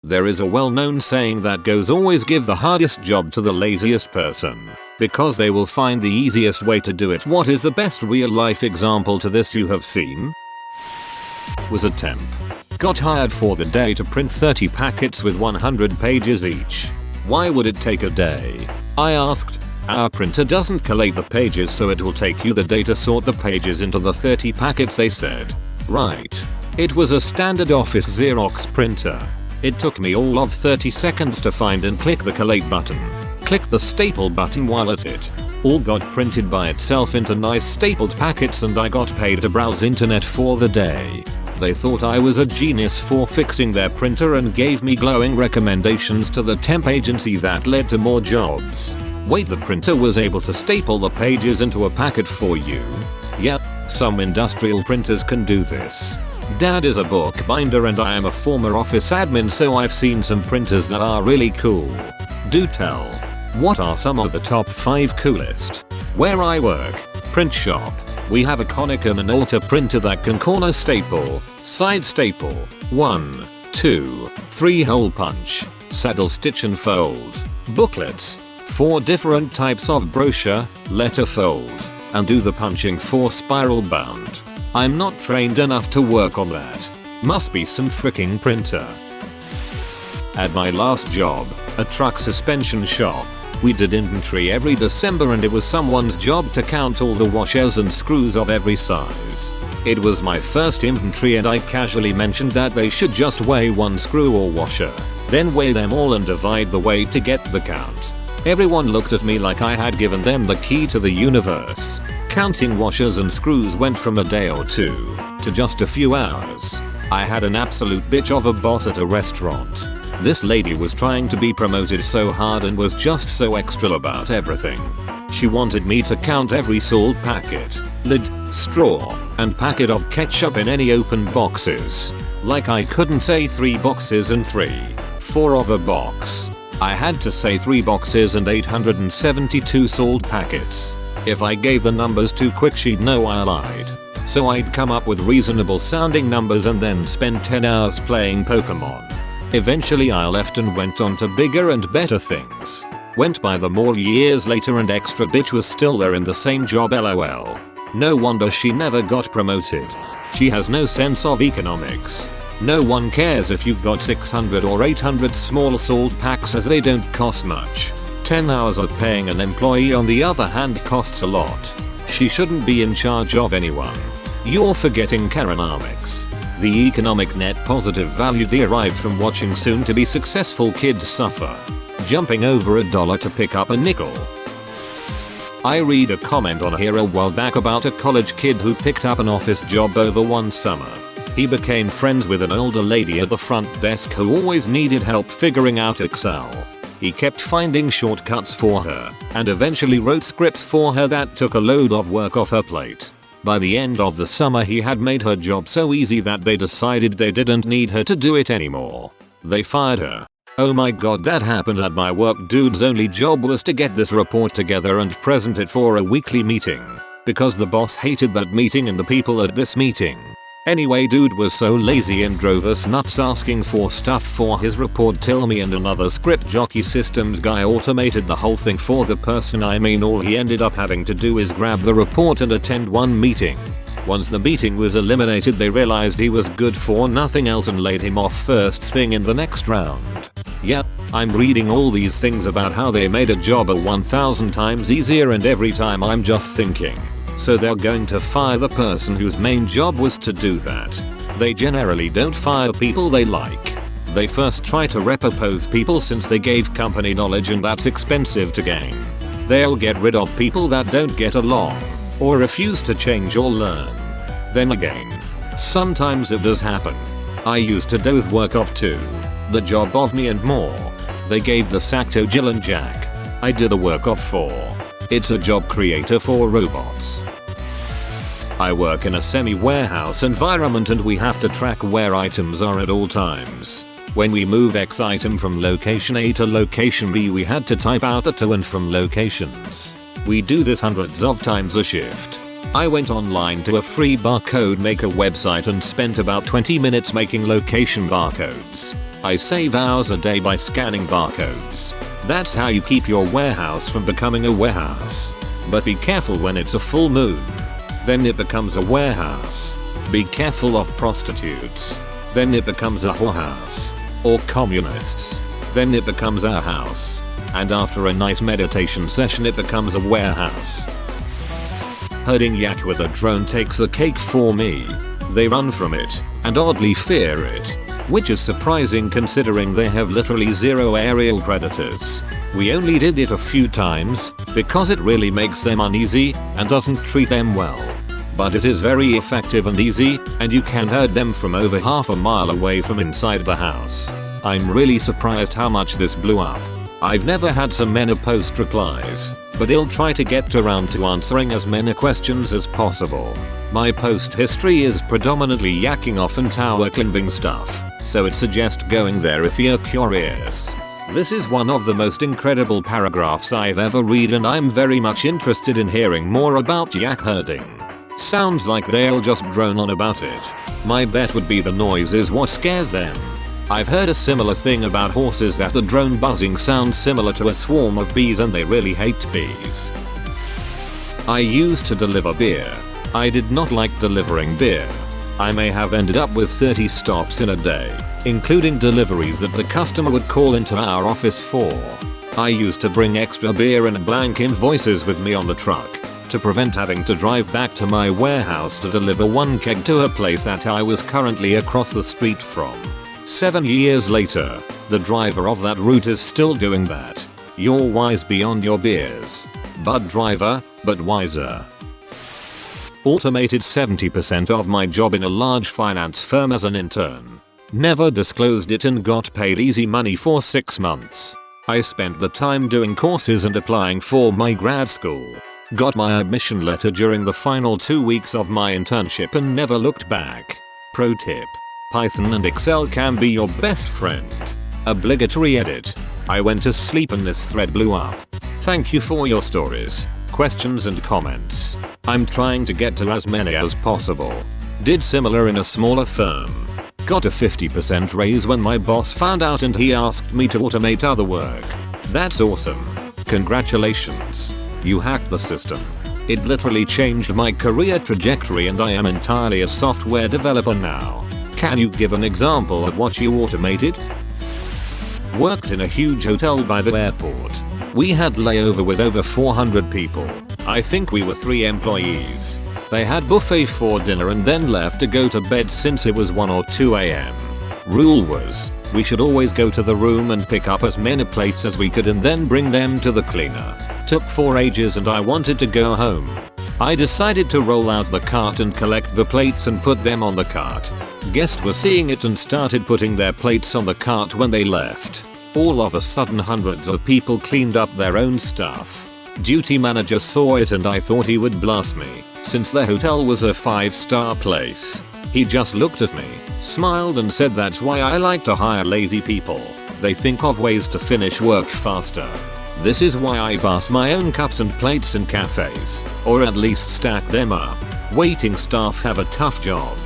There is a well-known saying that goes, always give the hardest job to the laziest person, because they will find the easiest way to do it. What is the best real-life example to this you have seen? Was a temp. Got hired for the day to print 30 packets with 100 pages each. Why would it take a day? I asked. Our printer doesn't collate the pages, so it will take you the day to sort the pages into the 30 packets, they said. Right. It was a standard office Xerox printer. It took me all of 30 seconds to find and click the collate button. Click the staple button while at it. All got printed by itself into nice stapled packets, and I got paid to browse internet for the day. They thought I was a genius for fixing their printer and gave me glowing recommendations to the temp agency that led to more jobs. Wait, the printer was able to staple the pages into a packet for you? Yep, some industrial printers can do this. Dad is a bookbinder and I am a former office admin, so I've seen some printers that are really cool. Do tell. What are some of the top 5 coolest? Where I work, print shop, we have a Konica Minolta printer that can corner staple, side staple, 1, 2, 3 hole punch, saddle stitch and fold, booklets, 4 different types of brochure, letter fold, and do the punching for spiral bound. I'm not trained enough to work on that. Must be some freaking printer. At my last job, a truck suspension shop, we did inventory every December and it was someone's job to count all the washers and screws of every size. It was my first inventory and I casually mentioned that they should just weigh one screw or washer, then weigh them all and divide the weight to get the count. Everyone looked at me like I had given them the key to the universe. Counting washers and screws went from a day or two to just a few hours. I had an absolute bitch of a boss at a restaurant. This lady was trying to be promoted so hard and was just so extra about everything. She wanted me to count every salt packet, lid, straw, and packet of ketchup in any open boxes. Like I couldn't say 3 boxes and 3, 4 of a box. I had to say 3 boxes and 872 salt packets. If I gave the numbers too quick, she'd know I lied. So I'd come up with reasonable sounding numbers and then spend 10 hours playing Pokemon. Eventually I left and went on to bigger and better things. Went by the mall years later and extra bitch was still there in the same job, lol. No wonder she never got promoted. She has no sense of economics. No one cares if you've got 600 or 800 small salt packs, as they don't cost much. 10 hours of paying an employee on the other hand costs a lot. She shouldn't be in charge of anyone. You're forgetting Karenomics. The economic net positive value derived from watching soon to be successful kids suffer. Jumping over $1 to pick up a nickel. I read a comment on here a while back about a college kid who picked up an office job over one summer. He became friends with an older lady at the front desk who always needed help figuring out Excel. He kept finding shortcuts for her and eventually wrote scripts for her that took a load of work off her plate. By the end of the summer he had made her job so easy that they decided they didn't need her to do it anymore. They fired her. Oh my god, that happened at my work. Dude's only job was to get this report together and present it for a weekly meeting, because the boss hated that meeting and the people at this meeting. Anyway, dude was so lazy and drove us nuts asking for stuff for his report till me and another script jockey systems guy automated the whole thing for the person. I mean, all he ended up having to do is grab the report and attend one meeting. Once the meeting was eliminated, they realized he was good for nothing else and laid him off first thing in the next round. Yep, I'm reading all these things about how they made a job 1,000 times easier, and every time I'm just thinking, so they're going to fire the person whose main job was to do that. They generally don't fire people they like. They first try to repurpose people since they gave company knowledge and that's expensive to gain. They'll get rid of people that don't get along or refuse to change or learn. Then again, sometimes it does happen. I used to do the work of 2. The job of me and more. They gave the sack to Jill and Jack. I do the work of 4. It's a job creator for robots. I work in a semi-warehouse environment and we have to track where items are at all times. When we move X item from location A to location B, we had to type out the to and from locations. We do this hundreds of times a shift. I went online to a free barcode maker website and spent about 20 minutes making location barcodes. I save hours a day by scanning barcodes. That's how you keep your warehouse from becoming a warehouse. But be careful when it's a full moon. Then it becomes a warehouse. Be careful of prostitutes. Then it becomes a whorehouse. Or communists. Then it becomes a house. And after a nice meditation session it becomes a warehouse. Herding yak with a drone takes the cake for me. They run from it, and oddly fear it. Which is surprising considering they have literally zero aerial predators. We only did it a few times, because it really makes them uneasy, and doesn't treat them well. But it is very effective and easy, and you can herd them from over half a mile away from inside the house. I'm really surprised how much this blew up. I've never had so many post replies, but I'll try to get around to answering as many questions as possible. My post history is predominantly yakking off and tower climbing stuff, so it suggests going there if you're curious. This is one of the most incredible paragraphs I've ever read and I'm very much interested in hearing more about yak herding. Sounds like they'll just drone on about it. My bet would be the noise is what scares them. I've heard a similar thing about horses, that the drone buzzing sounds similar to a swarm of bees and they really hate bees. I used to deliver beer. I did not like delivering beer. I may have ended up with 30 stops in a day, including deliveries that the customer would call into our office for. I used to bring extra beer and blank invoices with me on the truck, to prevent having to drive back to my warehouse to deliver one keg to a place that I was currently across the street from. 7 years later, the driver of that route is still doing that. You're wise beyond your beers. Bud driver, but wiser. Automated 70% of my job in a large finance firm as an intern. Never disclosed it and got paid easy money for 6 months. I spent the time doing courses and applying for my grad school. Got my admission letter during the final 2 weeks of my internship and never looked back. Pro tip: Python and Excel can be your best friend. Obligatory edit. I went to sleep and this thread blew up. Thank you for your stories, questions and comments. I'm trying to get to as many as possible. Did similar in a smaller firm. Got a 50% raise when my boss found out and he asked me to automate other work. That's awesome. Congratulations. You hacked the system. It literally changed my career trajectory and I am entirely a software developer now. Can you give an example of what you automated? Worked in a huge hotel by the airport. We had layover with over 400 people. I think we were 3 employees. They had buffet for dinner and then left to go to bed since it was 1 or 2 am. Rule was, we should always go to the room and pick up as many plates as we could and then bring them to the cleaner. Took 4 ages and I wanted to go home. I decided to roll out the cart and collect the plates and put them on the cart. Guests were seeing it and started putting their plates on the cart when they left. All of a sudden hundreds of people cleaned up their own stuff. Duty manager saw it and I thought he would blast me, since the hotel was a 5-star place. He just looked at me, smiled and said that's why I like to hire lazy people. They think of ways to finish work faster. This is why I pass my own cups and plates in cafes, or at least stack them up. Waiting staff have a tough job.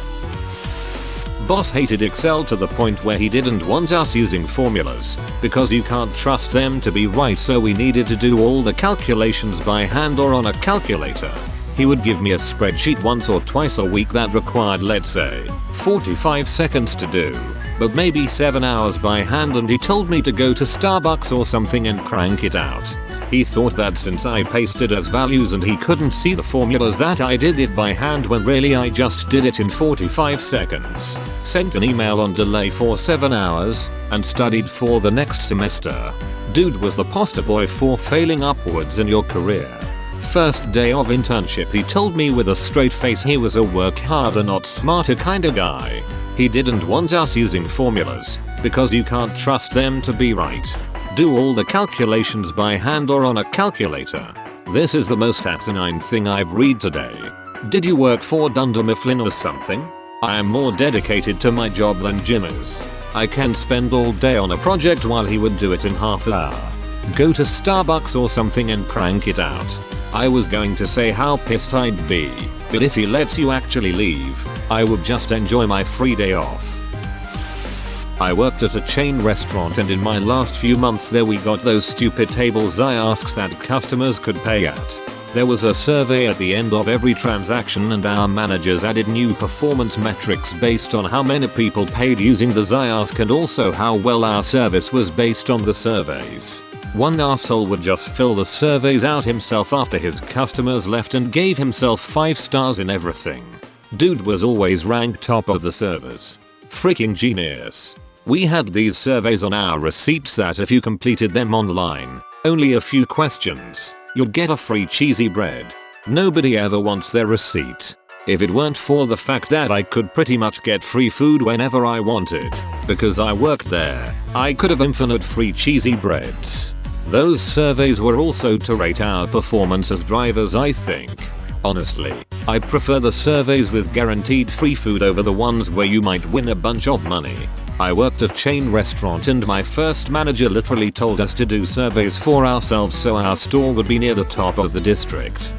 Boss hated Excel to the point where he didn't want us using formulas, because you can't trust them to be right, so we needed to do all the calculations by hand or on a calculator. He would give me a spreadsheet once or twice a week that required, let's say, 45 seconds to do, but maybe 7 hours by hand, and he told me to go to Starbucks or something and crank it out. He thought that since I pasted as values and he couldn't see the formulas that I did it by hand, when really I just did it in 45 seconds. Sent an email on delay for 7 hours, and studied for the next semester. Dude was the poster boy for failing upwards in your career. First day of internship he told me with a straight face he was a work harder not smarter kinda guy. He didn't want us using formulas, because you can't trust them to be right. Do all the calculations by hand or on a calculator. This is the most asinine thing I've read today. Did you work for Dunder Mifflin or something? I am more dedicated to my job than Jim is. I can spend all day on a project while he would do it in half an hour. Go to Starbucks or something and crank it out. I was going to say how pissed I'd be, but if he lets you actually leave, I would just enjoy my free day off. I worked at a chain restaurant, and in my last few months there we got those stupid tables I asked that customers could pay at. There was a survey at the end of every transaction, and our managers added new performance metrics based on how many people paid using the Zyask, and also how well our service was based on the surveys. One arsehole would just fill the surveys out himself after his customers left and gave himself 5 stars in everything. Dude was always ranked top of the servers. Freaking genius. We had these surveys on our receipts that if you completed them online, only a few questions, you'd get a free cheesy bread. Nobody ever wants their receipt. If it weren't for the fact that I could pretty much get free food whenever I wanted, because I worked there, I could have infinite free cheesy breads. Those surveys were also to rate our performance as drivers, I think. Honestly, I prefer the surveys with guaranteed free food over the ones where you might win a bunch of money. I worked at a chain restaurant, and my first manager literally told us to do surveys for ourselves so our store would be near the top of the district.